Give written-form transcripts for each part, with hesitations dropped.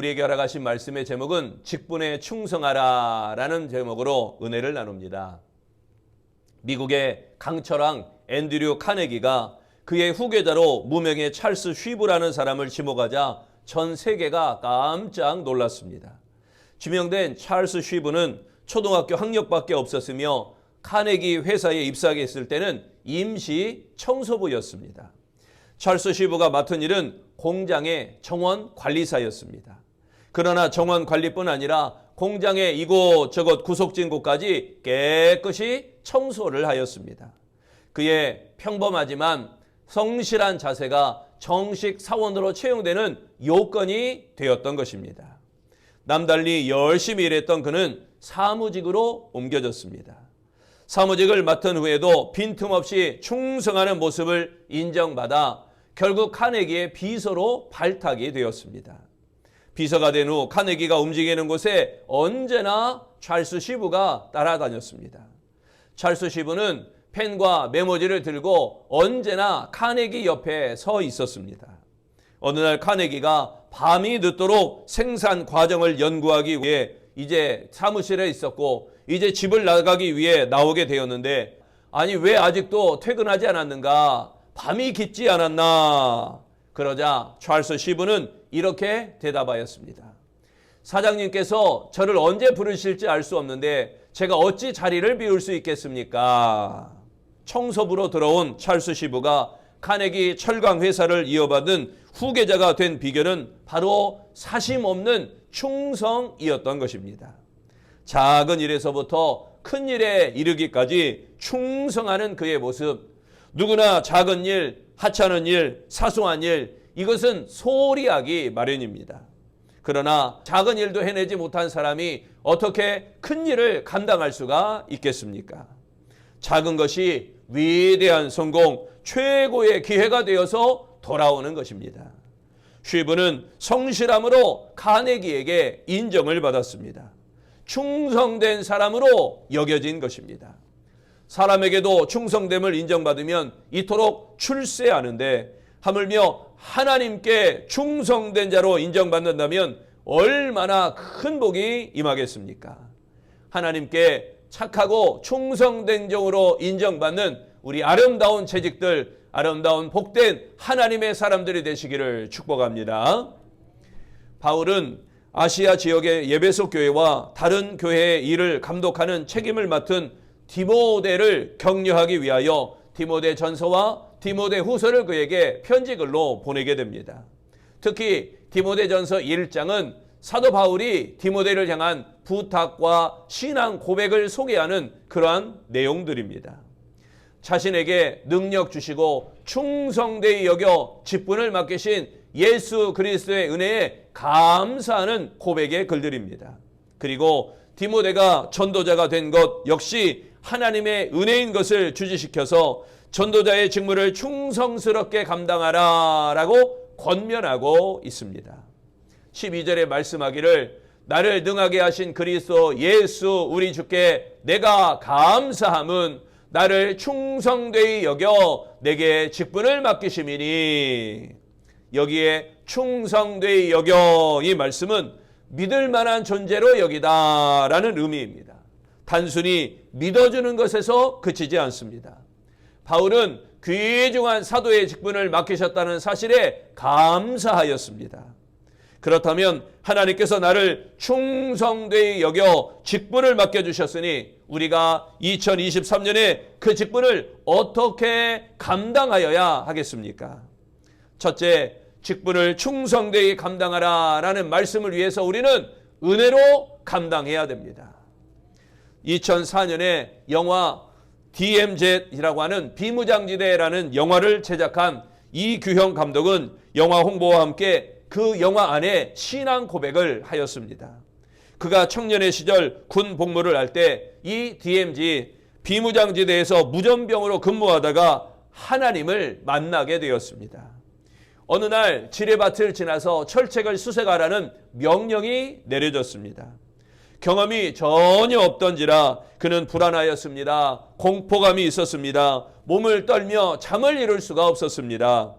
우리에게 허락하신 말씀의 제목은 직분에 충성하라 라는 제목으로 은혜를 나눕니다. 미국의 강철왕 앤드류 카네기가 그의 후계자로 무명의 찰스 쉬브라는 사람을 지목하자 전 세계가 깜짝 놀랐습니다. 지명된 찰스 쉬브는 초등학교 학력밖에 없었으며 카네기 회사에 입사했을 때는 임시 청소부였습니다. 찰스 쉬브가 맡은 일은 공장의 정원 관리사였습니다. 그러나 정원 관리뿐 아니라 공장의 이곳저곳 구석진 곳까지 깨끗이 청소를 하였습니다. 그의 평범하지만 성실한 자세가 정식 사원으로 채용되는 요건이 되었던 것입니다. 남달리 열심히 일했던 그는 사무직으로 옮겨졌습니다. 사무직을 맡은 후에도 빈틈없이 충성하는 모습을 인정받아 결국 카네기의 비서로 발탁이 되었습니다. 비서가 된 후 카네기가 움직이는 곳에 언제나 찰스 쉬브가 따라다녔습니다. 찰스 쉬브는 펜과 메모지를 들고 언제나 카네기 옆에 서 있었습니다. 어느 날 카네기가 밤이 늦도록 생산 과정을 연구하기 위해 이제 사무실에 있었고 이제 집을 나가기 위해 나오게 되었는데, 아니 왜 아직도 퇴근하지 않았는가? 밤이 깊지 않았나? 그러자 찰스 쉬브는 이렇게 대답하였습니다. 사장님께서 저를 언제 부르실지 알 수 없는데 제가 어찌 자리를 비울 수 있겠습니까? 청소부로 들어온 찰스 쉬브가 카네기 철강 회사를 이어받은 후계자가 된 비결은 바로 사심 없는 충성이었던 것입니다. 작은 일에서부터 큰 일에 이르기까지 충성하는 그의 모습, 누구나 작은 일, 하찮은 일, 사소한 일, 이것은 소홀히 하기 마련입니다. 그러나 작은 일도 해내지 못한 사람이 어떻게 큰 일을 감당할 수가 있겠습니까? 작은 것이 위대한 성공, 최고의 기회가 되어서 돌아오는 것입니다. 쉬브는 성실함으로 카네기에게 인정을 받았습니다. 충성된 사람으로 여겨진 것입니다. 사람에게도 충성됨을 인정받으면 이토록 출세하는데 하물며 하나님께 충성된 자로 인정받는다면 얼마나 큰 복이 임하겠습니까? 하나님께 착하고 충성된 종으로 인정받는 우리 아름다운 재직들, 아름다운 복된 하나님의 사람들이 되시기를 축복합니다. 바울은 아시아 지역의 에베소 교회와 다른 교회의 일을 감독하는 책임을 맡은 디모데를 격려하기 위하여 디모데 전서와 디모데 후서를 그에게 편지글로 보내게 됩니다. 특히 디모데 전서 1장은 사도 바울이 디모데를 향한 부탁과 신앙 고백을 소개하는 그러한 내용들입니다. 자신에게 능력 주시고 충성되이 여겨 직분을 맡기신 예수 그리스도의 은혜에 감사하는 고백의 글들입니다. 그리고 디모데가 전도자가 된 것 역시 하나님의 은혜인 것을 주지시켜서 전도자의 직무를 충성스럽게 감당하라 라고 권면하고 있습니다. 12절에 말씀하기를 나를 능하게 하신 그리스도 예수 우리 주께 내가 감사함은 나를 충성되이 여겨 내게 직분을 맡기심이니. 여기에 충성되이 여겨 이 말씀은 믿을 만한 존재로 여기다 라는 의미입니다. 단순히 믿어주는 것에서 그치지 않습니다. 바울은 귀중한 사도의 직분을 맡기셨다는 사실에 감사하였습니다. 그렇다면 하나님께서 나를 충성되이 여겨 직분을 맡겨주셨으니 우리가 2023년에 그 직분을 어떻게 감당하여야 하겠습니까? 첫째, 직분을 충성되이 감당하라 라는 말씀을 위해서 우리는 은혜로 감당해야 됩니다. 2004년에 영화 DMZ이라고 하는 비무장지대라는 영화를 제작한 이규형 감독은 영화 홍보와 함께 그 영화 안에 신앙 고백을 하였습니다. 그가 청년의 시절 군 복무를 할 때 이 DMZ 비무장지대에서 무전병으로 근무하다가 하나님을 만나게 되었습니다. 어느 날 지뢰밭을 지나서 철책을 수색하라는 명령이 내려졌습니다. 경험이 전혀 없던지라 그는 불안하였습니다. 공포감이 있었습니다. 몸을 떨며 잠을 이룰 수가 없었습니다.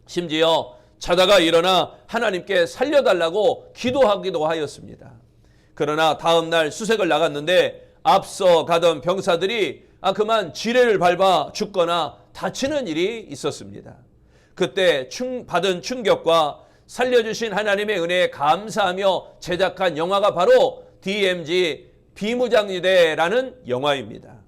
심지어 자다가 일어나 하나님께 살려달라고 기도하기도 하였습니다. 그러나 다음날 수색을 나갔는데 앞서 가던 병사들이 그만 지뢰를 밟아 죽거나 다치는 일이 있었습니다. 그때 받은 충격과 살려주신 하나님의 은혜에 감사하며 제작한 영화가 바로 DMZ 비무장지대라는 영화입니다.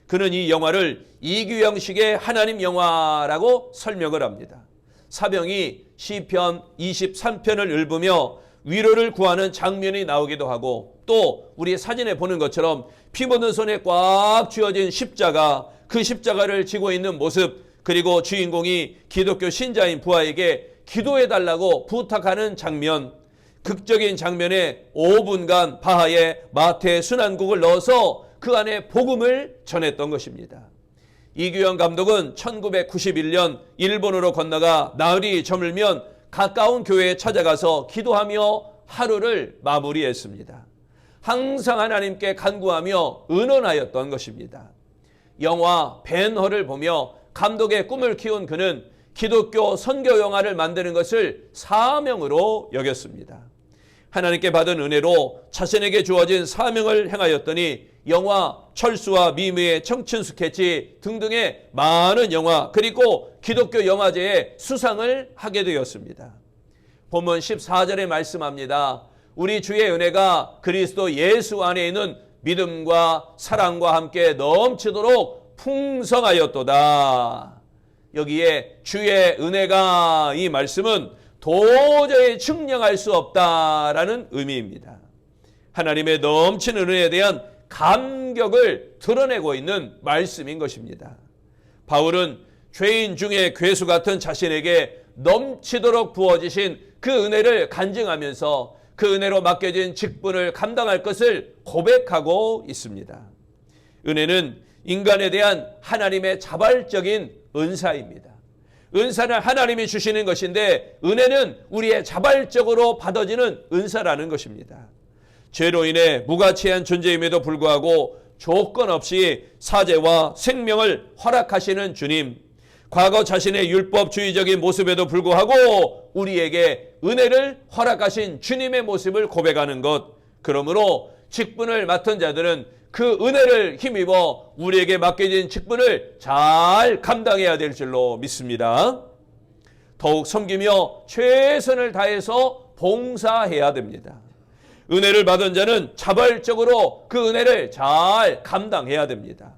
그는 이 영화를 이규영식의 하나님 영화라고 설명을 합니다. 사병이 시편 23편을 읊으며 위로를 구하는 장면이 나오기도 하고, 또 우리 사진에 보는 것처럼 피 묻은 손에 꽉 쥐어진 십자가, 그 십자가를 지고 있는 모습, 그리고 주인공이 기독교 신자인 부하에게 기도해달라고 부탁하는 장면, 극적인 장면에 5분간 바하의 마태 순환곡을 넣어서 그 안에 복음을 전했던 것입니다. 이규영 감독은 1991년 일본으로 건너가 나흘이 저물면 가까운 교회에 찾아가서 기도하며 하루를 마무리했습니다. 항상 하나님께 간구하며 의논하였던 것입니다. 영화 벤허를 보며 감독의 꿈을 키운 그는 기독교 선교 영화를 만드는 것을 사명으로 여겼습니다. 하나님께 받은 은혜로 자신에게 주어진 사명을 행하였더니 영화 철수와 미미의 청춘 스케치 등등의 많은 영화, 그리고 기독교 영화제에 수상을 하게 되었습니다. 본문 14절에 말씀합니다. 우리 주의 은혜가 그리스도 예수 안에 있는 믿음과 사랑과 함께 넘치도록 풍성하였도다. 여기에 주의 은혜가, 이 말씀은 도저히 측량할 수 없다라는 의미입니다. 하나님의 넘치는 은혜에 대한 감격을 드러내고 있는 말씀인 것입니다. 바울은 죄인 중에 괴수 같은 자신에게 넘치도록 부어지신 그 은혜를 간증하면서 그 은혜로 맡겨진 직분을 감당할 것을 고백하고 있습니다. 은혜는 인간에 대한 하나님의 자발적인 은사입니다. 은사는 하나님이 주시는 것인데 은혜는 우리의 자발적으로 받아지는 은사라는 것입니다. 죄로 인해 무가치한 존재임에도 불구하고 조건 없이 사죄와 생명을 허락하시는 주님, 과거 자신의 율법주의적인 모습에도 불구하고 우리에게 은혜를 허락하신 주님의 모습을 고백하는 것, 그러므로 직분을 맡은 자들은 그 은혜를 힘입어 우리에게 맡겨진 직분을 잘 감당해야 될 줄로 믿습니다. 더욱 섬기며 최선을 다해서 봉사해야 됩니다. 은혜를 받은 자는 자발적으로 그 은혜를 잘 감당해야 됩니다.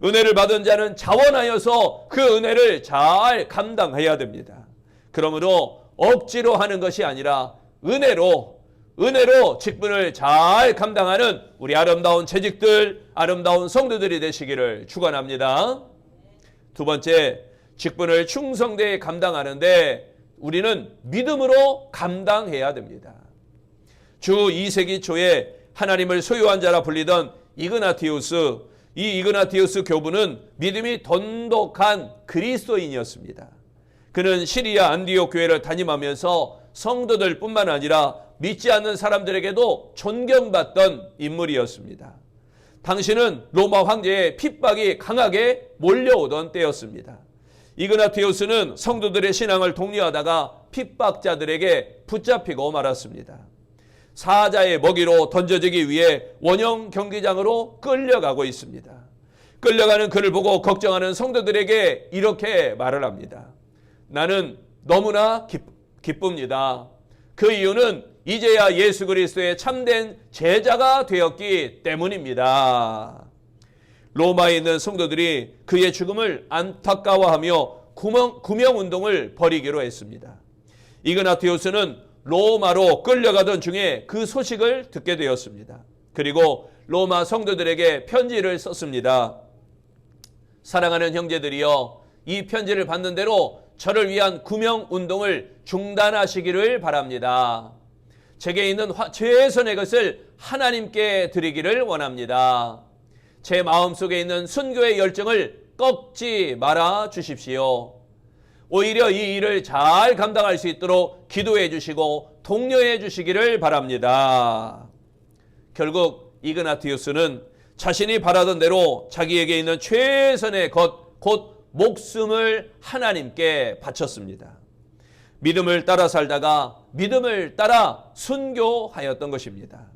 은혜를 받은 자는 자원하여서 그 은혜를 잘 감당해야 됩니다. 그러므로 억지로 하는 것이 아니라 은혜로 직분을 잘 감당하는 우리 아름다운 재직들, 아름다운 성도들이 되시기를 축원합니다. 두 번째, 직분을 충성되게 감당하는데 우리는 믿음으로 감당해야 됩니다. 주 2세기 초에 하나님을 소유한 자라 불리던 이그나티우스, 이 이그나티우스 교부는 믿음이 돈독한 그리스도인이었습니다. 그는 시리아 안디옥 교회를 담임하면서 성도들 뿐만 아니라 믿지 않는 사람들에게도 존경받던 인물이었습니다. 당시는 로마 황제의 핍박이 강하게 몰려오던 때였습니다. 이그나티우스는 성도들의 신앙을 독려하다가 핍박자들에게 붙잡히고 말았습니다. 사자의 먹이로 던져지기 위해 원형 경기장으로 끌려가고 있습니다. 끌려가는 그를 보고 걱정하는 성도들에게 이렇게 말을 합니다. 나는 너무나 기쁩니다. 그 이유는 이제야 예수 그리스도의 참된 제자가 되었기 때문입니다. 로마에 있는 성도들이 그의 죽음을 안타까워하며 구명운동을 벌이기로 했습니다. 이그나티우스는 로마로 끌려가던 중에 그 소식을 듣게 되었습니다. 그리고 로마 성도들에게 편지를 썼습니다. 사랑하는 형제들이여, 이 편지를 받는 대로 저를 위한 구명운동을 중단하시기를 바랍니다. 제게 있는 최선의 것을 하나님께 드리기를 원합니다. 제 마음속에 있는 순교의 열정을 꺾지 말아 주십시오. 오히려 이 일을 잘 감당할 수 있도록 기도해 주시고 독려해 주시기를 바랍니다. 결국 이그나티우스는 자신이 바라던 대로 자기에게 있는 최선의 것, 곧 목숨을 하나님께 바쳤습니다. 믿음을 따라 살다가 믿음을 따라 순교하였던 것입니다.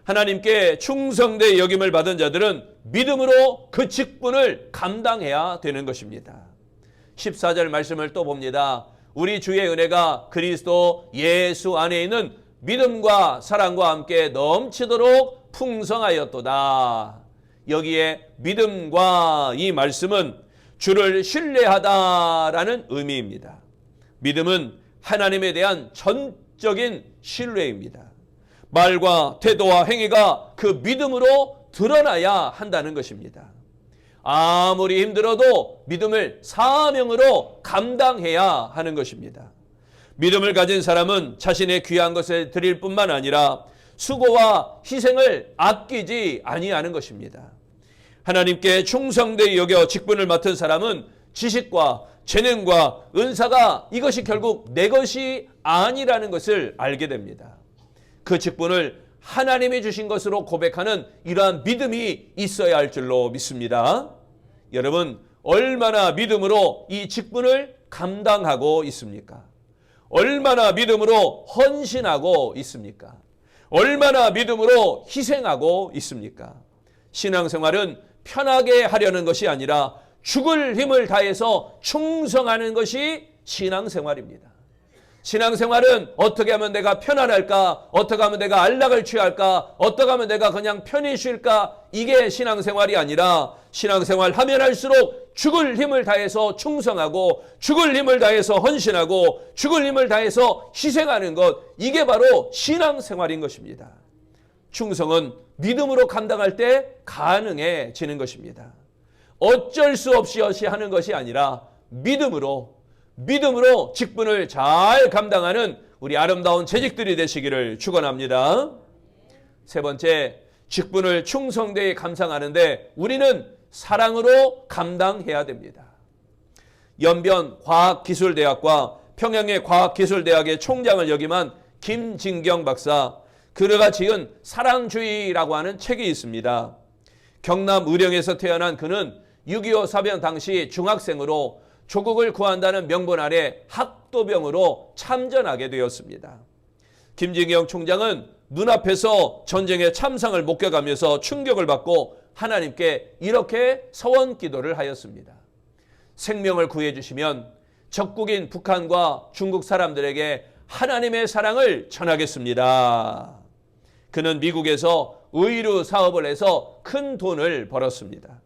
하나님께 충성되이 여김을 받은 자들은 믿음으로 그 직분을 감당해야 되는 것입니다. 14절 말씀을 또 봅니다. 우리 주의 은혜가 그리스도 예수 안에 있는 믿음과 사랑과 함께 넘치도록 풍성하였도다. 여기에 믿음과 이 말씀은 주를 신뢰하다라는 의미입니다. 믿음은 하나님에 대한 전적인 신뢰입니다. 말과 태도와 행위가 그 믿음으로 드러나야 한다는 것입니다. 아무리 힘들어도 믿음을 사명으로 감당해야 하는 것입니다. 믿음을 가진 사람은 자신의 귀한 것을 드릴 뿐만 아니라 수고와 희생을 아끼지 아니하는 것입니다. 하나님께 충성되이 여겨 직분을 맡은 사람은 지식과 재능과 은사가 이것이 결국 내 것이 아니라는 것을 알게 됩니다. 그 직분을 하나님이 주신 것으로 고백하는 이러한 믿음이 있어야 할 줄로 믿습니다. 여러분, 얼마나 믿음으로 이 직분을 감당하고 있습니까? 얼마나 믿음으로 헌신하고 있습니까? 얼마나 믿음으로 희생하고 있습니까? 신앙생활은 편하게 하려는 것이 아니라 죽을 힘을 다해서 충성하는 것이 신앙생활입니다. 신앙생활은 어떻게 하면 내가 편안할까? 어떻게 하면 내가 안락을 취할까? 어떻게 하면 내가 그냥 편히 쉴까? 이게 신앙생활이 아니라 신앙생활 하면 할수록 죽을 힘을 다해서 충성하고 죽을 힘을 다해서 헌신하고 죽을 힘을 다해서 희생하는 것, 이게 바로 신앙생활인 것입니다. 충성은 믿음으로 감당할 때 가능해지는 것입니다. 어쩔 수 없이 하는 것이 아니라 믿음으로 직분을 잘 감당하는 우리 아름다운 재직들이 되시기를 축원합니다. 세 번째, 직분을 충성되이 감당하는데 우리는 사랑으로 감당해야 됩니다. 연변 과학기술대학과 평양의 과학기술대학의 총장을 역임한 김진경 박사, 그가 지은 사랑주의라고 하는 책이 있습니다. 경남 의령에서 태어난 그는 6.25 사변 당시 중학생으로 조국을 구한다는 명분 아래 학도병으로 참전하게 되었습니다. 김진경 총장은 눈앞에서 전쟁의 참상을 목격하면서 충격을 받고 하나님께 이렇게 서원 기도를 하였습니다. 생명을 구해주시면 적국인 북한과 중국 사람들에게 하나님의 사랑을 전하겠습니다. 그는 미국에서 의류 사업을 해서 큰 돈을 벌었습니다.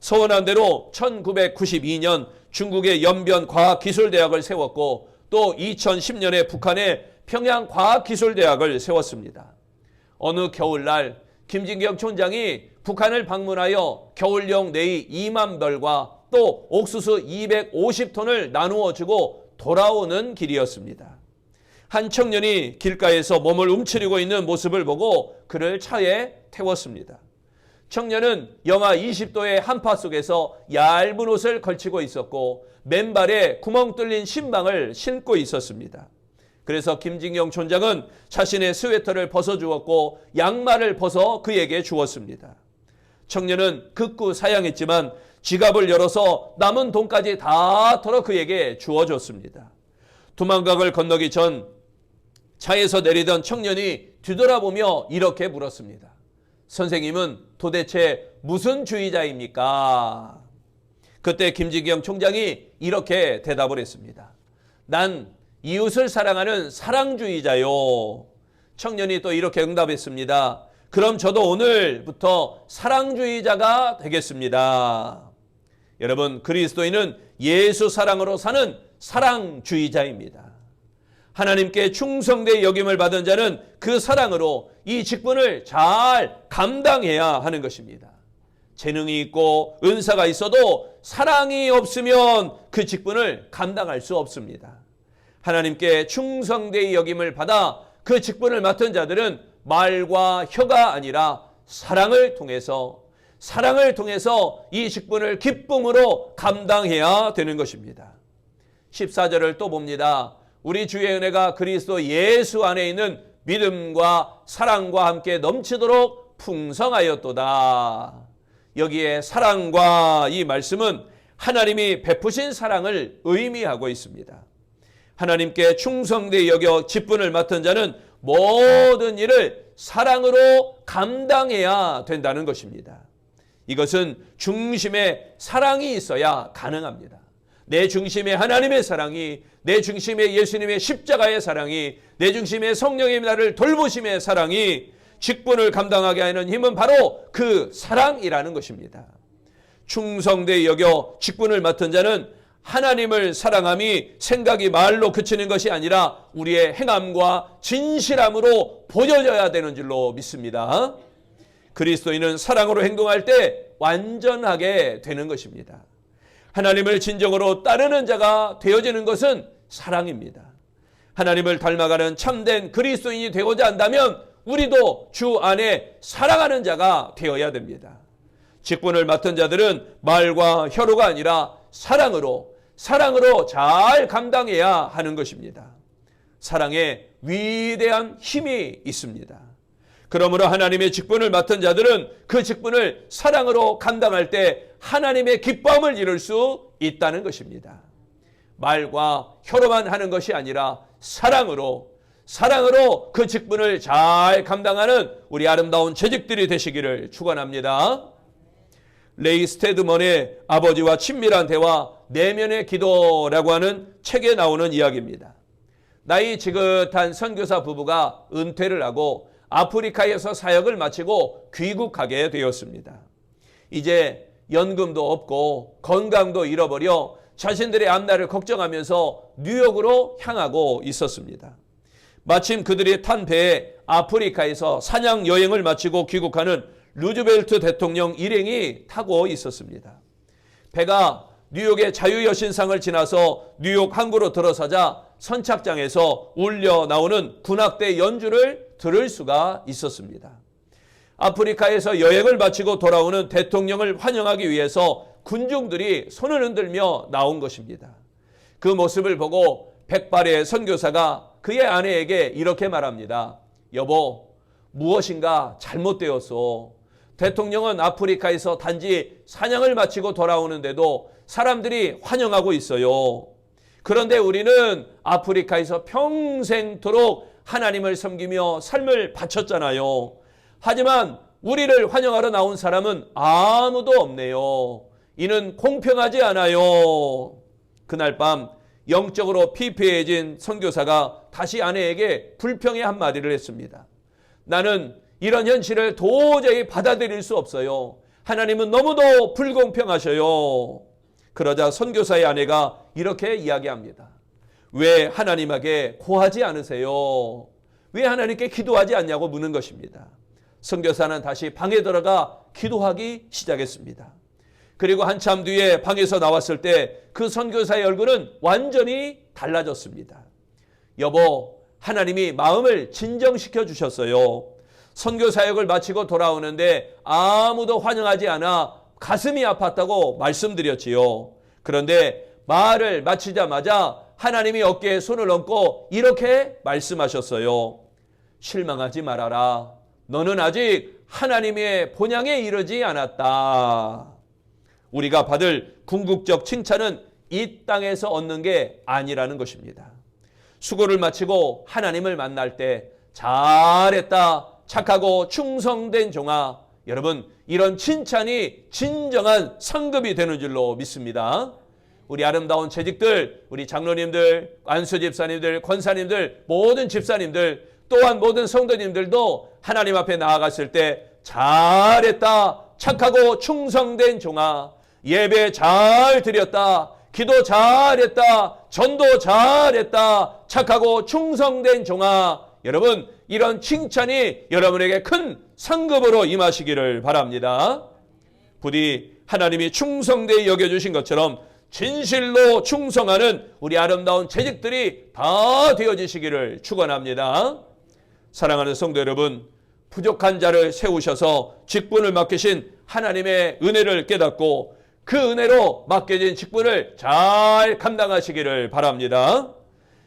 서원한 대로 1992년 중국의 연변 과학기술대학을 세웠고 또 2010년에 북한의 평양과학기술대학을 세웠습니다. 어느 겨울날 김진경 총장이 북한을 방문하여 겨울용 네이 2만 벌과 또 옥수수 250톤을 나누어 주고 돌아오는 길이었습니다. 한 청년이 길가에서 몸을 움츠리고 있는 모습을 보고 그를 차에 태웠습니다. 청년은 영하 20도의 한파 속에서 얇은 옷을 걸치고 있었고 맨발에 구멍 뚫린 신방을 신고 있었습니다. 그래서 김진경 총장은 자신의 스웨터를 벗어주었고 양말을 벗어 그에게 주었습니다. 청년은 극구 사양했지만 지갑을 열어서 남은 돈까지 다 털어 그에게 주어줬습니다. 두만강을 건너기 전 차에서 내리던 청년이 뒤돌아보며 이렇게 물었습니다. 선생님은 도대체 무슨 주의자입니까? 그때 김진경 총장이 이렇게 대답을 했습니다. 난 이웃을 사랑하는 사랑주의자요. 청년이 또 이렇게 응답했습니다. 그럼 저도 오늘부터 사랑주의자가 되겠습니다. 여러분, 그리스도인은 예수 사랑으로 사는 사랑주의자입니다. 하나님께 충성되이 여김을 받은 자는 그 사랑으로 이 직분을 잘 감당해야 하는 것입니다. 재능이 있고 은사가 있어도 사랑이 없으면 그 직분을 감당할 수 없습니다. 하나님께 충성되이 여김을 받아 그 직분을 맡은 자들은 말과 혀가 아니라 사랑을 통해서 이 직분을 기쁨으로 감당해야 되는 것입니다. 14절을 또 봅니다. 우리 주의 은혜가 그리스도 예수 안에 있는 믿음과 사랑과 함께 넘치도록 풍성하였도다. 여기에 사랑과 이 말씀은 하나님이 베푸신 사랑을 의미하고 있습니다. 하나님께 충성되이 여겨 직분을 맡은 자는 모든 일을 사랑으로 감당해야 된다는 것입니다. 이것은 중심에 사랑이 있어야 가능합니다. 내 중심에 하나님의 사랑이, 내 중심에 예수님의 십자가의 사랑이, 내 중심에 성령의 나를 돌보심의 사랑이 직분을 감당하게 하는 힘은 바로 그 사랑이라는 것입니다. 충성되이 여겨 직분을 맡은 자는 하나님을 사랑함이 생각이 말로 그치는 것이 아니라 우리의 행함과 진실함으로 보여져야 되는 줄로 믿습니다. 그리스도인은 사랑으로 행동할 때 완전하게 되는 것입니다. 하나님을 진정으로 따르는 자가 되어지는 것은 사랑입니다. 하나님을 닮아가는 참된 그리스도인이 되고자 한다면 우리도 주 안에 사랑하는 자가 되어야 됩니다. 직분을 맡은 자들은 말과 혀로가 아니라 사랑으로 잘 감당해야 하는 것입니다. 사랑에 위대한 힘이 있습니다. 그러므로 하나님의 직분을 맡은 자들은 그 직분을 사랑으로 감당할 때 하나님의 기쁨을 이룰 수 있다는 것입니다. 말과 혀로만 하는 것이 아니라 사랑으로 그 직분을 잘 감당하는 우리 아름다운 재직들이 되시기를 축원합니다. 레이 스테드먼의 아버지와 친밀한 대화 내면의 기도라고 하는 책에 나오는 이야기입니다. 나이 지긋한 선교사 부부가 은퇴를 하고 아프리카에서 사역을 마치고 귀국하게 되었습니다. 이제 연금도 없고 건강도 잃어버려 자신들의 앞날을 걱정하면서 뉴욕으로 향하고 있었습니다. 마침 그들이 탄 배에 아프리카에서 사냥 여행을 마치고 귀국하는 루즈벨트 대통령 일행이 타고 있었습니다. 배가 뉴욕의 자유여신상을 지나서 뉴욕 항구로 들어서자 선착장에서 울려 나오는 군악대 연주를 들을 수가 있었습니다. 아프리카에서 여행을 마치고 돌아오는 대통령을 환영하기 위해서 군중들이 손을 흔들며 나온 것입니다. 그 모습을 보고 백발의 선교사가 그의 아내에게 이렇게 말합니다. 여보, 무엇인가 잘못되었소. 대통령은 아프리카에서 단지 사냥을 마치고 돌아오는데도 사람들이 환영하고 있어요. 그런데 우리는 아프리카에서 평생토록 하나님을 섬기며 삶을 바쳤잖아요. 하지만 우리를 환영하러 나온 사람은 아무도 없네요. 이는 공평하지 않아요. 그날 밤 영적으로 피폐해진 선교사가 다시 아내에게 불평의 한마디를 했습니다. 나는 이런 현실을 도저히 받아들일 수 없어요. 하나님은 너무도 불공평하셔요. 그러자 선교사의 아내가 이렇게 이야기합니다. 왜 하나님에게 고하지 않으세요? 왜 하나님께 기도하지 않냐고 묻는 것입니다. 선교사는 다시 방에 들어가 기도하기 시작했습니다. 그리고 한참 뒤에 방에서 나왔을 때 그 선교사의 얼굴은 완전히 달라졌습니다. 여보, 하나님이 마음을 진정시켜 주셨어요. 선교 사역을 마치고 돌아오는데 아무도 환영하지 않아 가슴이 아팠다고 말씀드렸지요. 그런데 말을 마치자마자 하나님이 어깨에 손을 얹고 이렇게 말씀하셨어요. 실망하지 말아라. 너는 아직 하나님의 본향에 이르지 않았다. 우리가 받을 궁극적 칭찬은 이 땅에서 얻는 게 아니라는 것입니다. 수고를 마치고 하나님을 만날 때 잘했다, 착하고 충성된 종아, 여러분 이런 칭찬이 진정한 상급이 되는 줄로 믿습니다. 우리 아름다운 재직들, 우리 장로님들, 안수 집사님들, 권사님들, 모든 집사님들, 또한 모든 성도님들도 하나님 앞에 나아갔을 때 잘했다, 착하고 충성된 종아, 예배 잘 드렸다, 기도 잘했다, 전도 잘했다, 착하고 충성된 종아, 여러분 이런 칭찬이 여러분에게 큰 상급으로 임하시기를 바랍니다. 부디 하나님이 충성되이 여겨주신 것처럼 진실로 충성하는 우리 아름다운 재직들이 다 되어지시기를 축원합니다. 사랑하는 성도 여러분, 부족한 자를 세우셔서 직분을 맡기신 하나님의 은혜를 깨닫고 그 은혜로 맡겨진 직분을 잘 감당하시기를 바랍니다.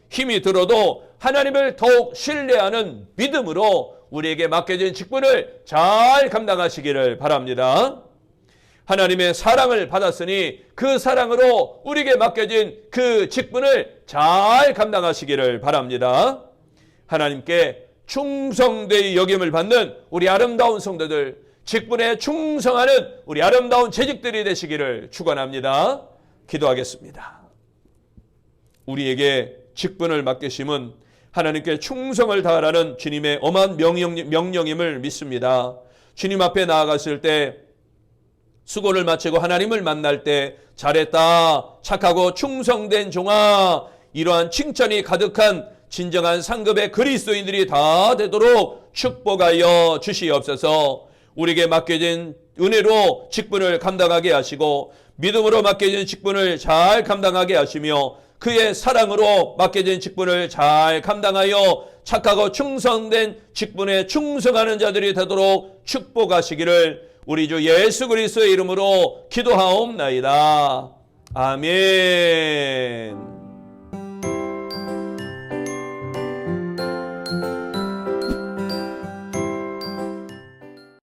힘이 들어도 하나님을 더욱 신뢰하는 믿음으로 우리에게 맡겨진 직분을 잘 감당하시기를 바랍니다. 하나님의 사랑을 받았으니 그 사랑으로 우리에게 맡겨진 그 직분을 잘 감당하시기를 바랍니다. 하나님께 충성되이 여김을 받는 우리 아름다운 성도들, 직분에 충성하는 우리 아름다운 재직들이 되시기를 축원합니다. 기도하겠습니다. 우리에게 직분을 맡기심은 하나님께 충성을 다하라는 주님의 엄한 명령임을 믿습니다. 주님 앞에 나아갔을 때, 수고를 마치고 하나님을 만날 때 잘했다, 착하고 충성된 종아, 이러한 칭찬이 가득한 진정한 상급의 그리스도인들이 다 되도록 축복하여 주시옵소서. 우리에게 맡겨진 은혜로 직분을 감당하게 하시고 믿음으로 맡겨진 직분을 잘 감당하게 하시며 그의 사랑으로 맡겨진 직분을 잘 감당하여 착하고 충성된 직분에 충성하는 자들이 되도록 축복하시기를 우리 주 예수 그리스도의 이름으로 기도하옵나이다. 아멘.